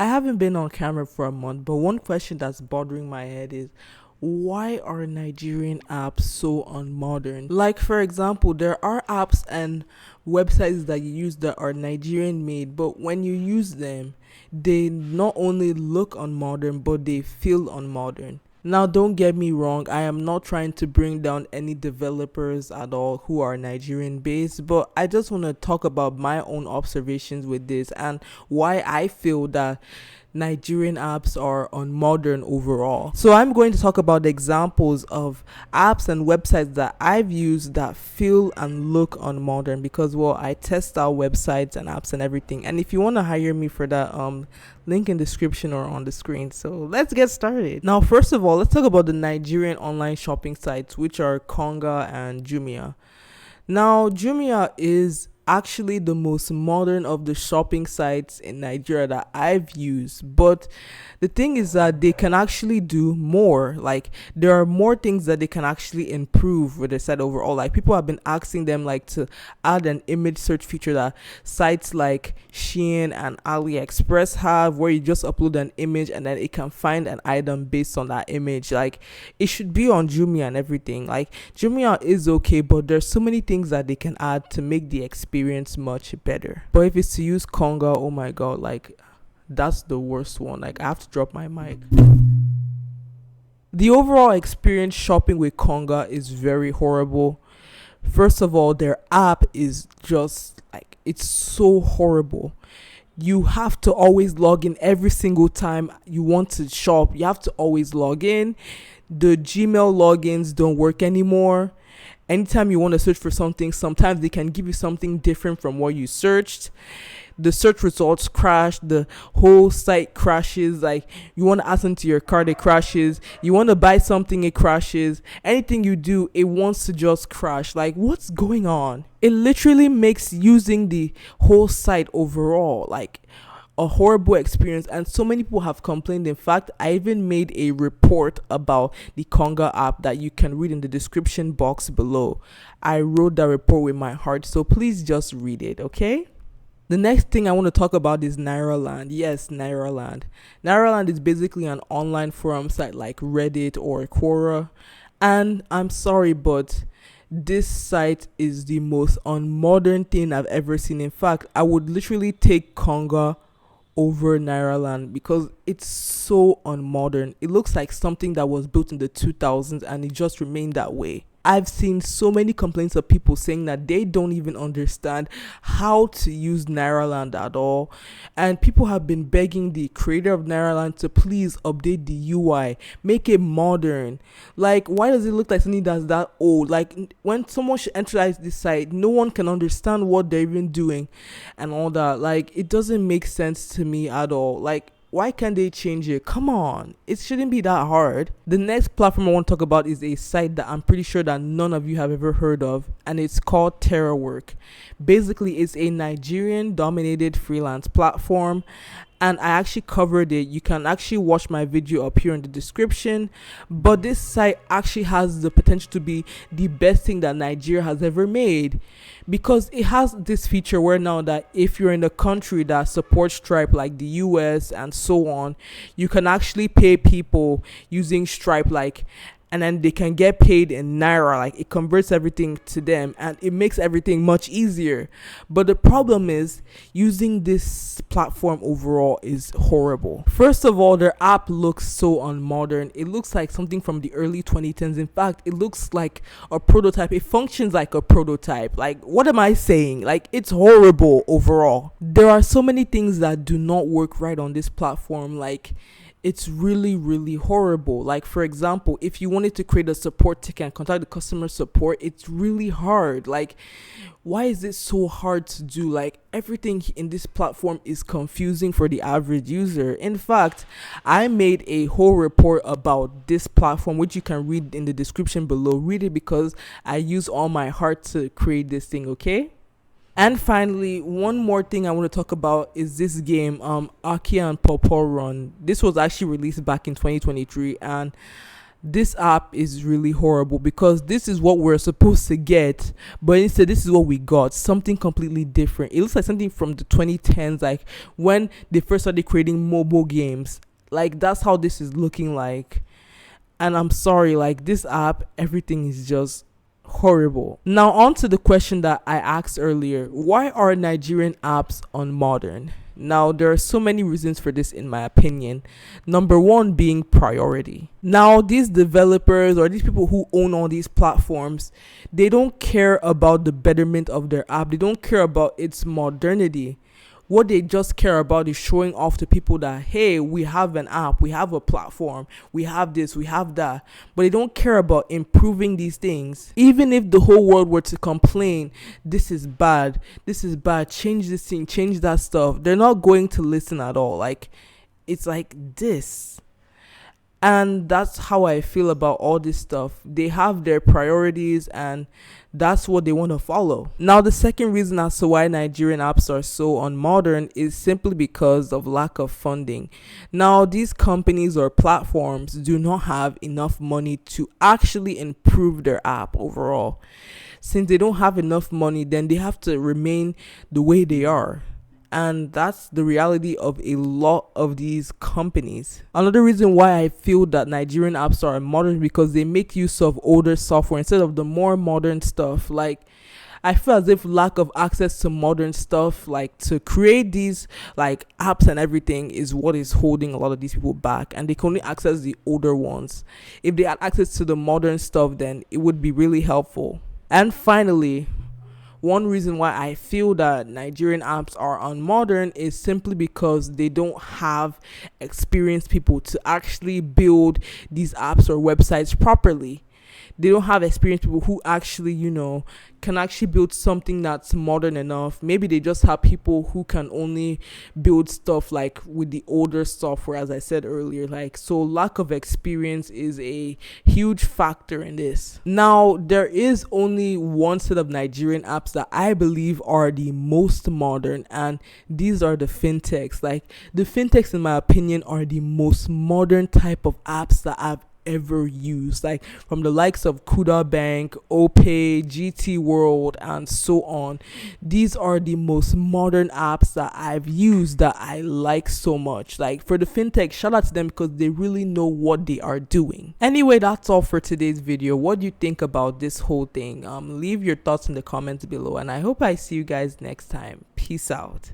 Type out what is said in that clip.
I haven't been on camera for a month, but one question that's bothering my head is why are Nigerian apps so unmodern? Like, for example, there are apps and websites that you use that are Nigerian made, but when you use them, they not only look unmodern, but they feel unmodern. Now, don't get me wrong, I am not trying to bring down any developers at all who are Nigerian based, but I just want to talk about my own observations with this and why I feel that Nigerian apps are unmodern overall. So I'm going to talk about the examples of apps and websites that I've used that feel and look unmodern because well I test out websites and apps and everything. And if you want to hire me for that, link in description or on the screen. So let's get started. Now first of all, let's talk about the Nigerian online shopping sites, which are Konga and Jumia. Now, Jumia is actually the most modern of the shopping sites in Nigeria that I've used. But the thing is that they can actually do more. Like, there are more things that they can actually improve with their site overall. Like, people have been asking them, like, to add an image search feature that sites like Shein and AliExpress have, where you just upload an image and then it can find an item based on that image. Like, it should be on Jumia and everything. Like, Jumia is okay, but there's so many things that they can add to make the experience much better. But if it's to use Konga, oh my god, like that's the worst one. Like I have to drop my mic. The overall experience shopping with Konga is very horrible. First of all, their app is just like it's so horrible. You have to always log in every single time you want to shop. You have to always log in. The Gmail logins don't work anymore. Anytime you want to search for something, sometimes they can give you something different from what you searched. The search results crash, the whole site crashes. Like you want to add something to your cart, it crashes. You want to buy something, it crashes. Anything you do, it wants to just crash. Like what's going on? It literally makes using the whole site overall like a horrible experience, and so many people have complained. In fact, I even made a report about the Konga app that you can read in the description box below. I wrote that report with my heart, so please just read it, okay? The next thing I want to talk about is Nairaland. Yes, Nairaland. Nairaland is basically an online forum site like Reddit or Quora, and I'm sorry, but this site is the most unmodern thing I've ever seen. In fact, I would literally take Konga over Nairaland because it's so unmodern. It looks like something that was built in the 2000s and it just remained that way. I've seen so many complaints of people saying that they don't even understand how to use Nairaland at all. And people have been begging the creator of Nairaland to please update the UI, make it modern. Like, why does it look like something that's that old? Like, when someone should enter this site, no one can understand what they're even doing and all that. Like, it doesn't make sense to me at all. Like, why can't they change it? Come on. It shouldn't be that hard. The next platform I want to talk about is a site that I'm pretty sure that none of you have ever heard of, and it's called Terawork. Basically, it's a Nigerian dominated freelance platform, and I actually covered it. You can actually watch my video up here in the description. But this site actually has the potential to be the best thing that Nigeria has ever made, because it has this feature where now that if you're in a country that supports Stripe like the US and so on, you can actually pay people using Stripe, like, and then they can get paid in naira. Like it converts everything to them and it makes everything much easier. But the problem is using this platform overall is horrible. First of all, their app looks so unmodern. It looks like something from the early 2010s. In fact, it looks like a prototype. It functions like a prototype. Like, what am I saying? Like, it's horrible overall. There are so many things that do not work right on this platform. Like, it's really horrible. Like, for example, if you wanted to create a support ticket and contact the customer support, it's really hard. Like, why is it so hard to do? Like, everything in this platform is confusing for the average user. In fact, I made a whole report about this platform, which you can read in the description below. Read it because I use all my heart to create this thing, okay? And finally, one more thing I want to talk about is this game, Aki and Pawpaw Run. This was actually released back in 2023, and This app is really horrible because this is what we're supposed to get, but instead this is what we got, something completely different. It looks like something from the 2010s, like when they first started creating mobile games. Like that's how this is looking like. And I'm sorry, like this app, everything is just horrible. Now on to the question that I asked earlier: why are Nigerian apps unmodern? Now, there are so many reasons for this, in my opinion. Number one being priority. Now, these developers or these people who own all these platforms, they don't care about the betterment of their app. They don't care about its modernity. What they just care about is showing off to people that, hey, we have an app, we have a platform, we have this, we have that. But they don't care about improving these things. Even if the whole world were to complain, this is bad, change this thing, change that stuff, they're not going to listen at all. Like, it's like this. And that's how I feel about all this stuff. They have their priorities and that's what they want to follow. Now, the second reason as to why Nigerian apps are so unmodern is simply because of lack of funding. Now, these companies or platforms do not have enough money to actually improve their app overall. Since they don't have enough money, then they have to remain the way they are. And that's the reality of a lot of these companies. Another reason why I feel that Nigerian apps are modern is because they make use of older software instead of the more modern stuff. Like, I feel as if lack of access to modern stuff, like to create these like apps and everything, is what is holding a lot of these people back, and they can only access the older ones. If they had access to the modern stuff, then it would be really helpful. And finally, one reason why I feel that Nigerian apps are unmodern is simply because they don't have experienced people to actually build these apps or websites properly. They don't have experienced people who actually, can actually build something that's modern enough. Maybe they just have people who can only build stuff like with the older software, as I said earlier. Like, so lack of experience is a huge factor in this. Now, there is only one set of Nigerian apps that I believe are the most modern, and these are the fintechs. Like, the fintechs, in my opinion, are the most modern type of apps that I've ever used, like from the likes of Kuda Bank, OPay, GT World, and so on. These are the most modern apps that I've used that I like so much. Like, for the fintech, shout out to them because they really know what they are doing. Anyway, that's all for today's video. What do you think about this whole thing? Leave your thoughts in the comments below, and I hope I see you guys next time. Peace out.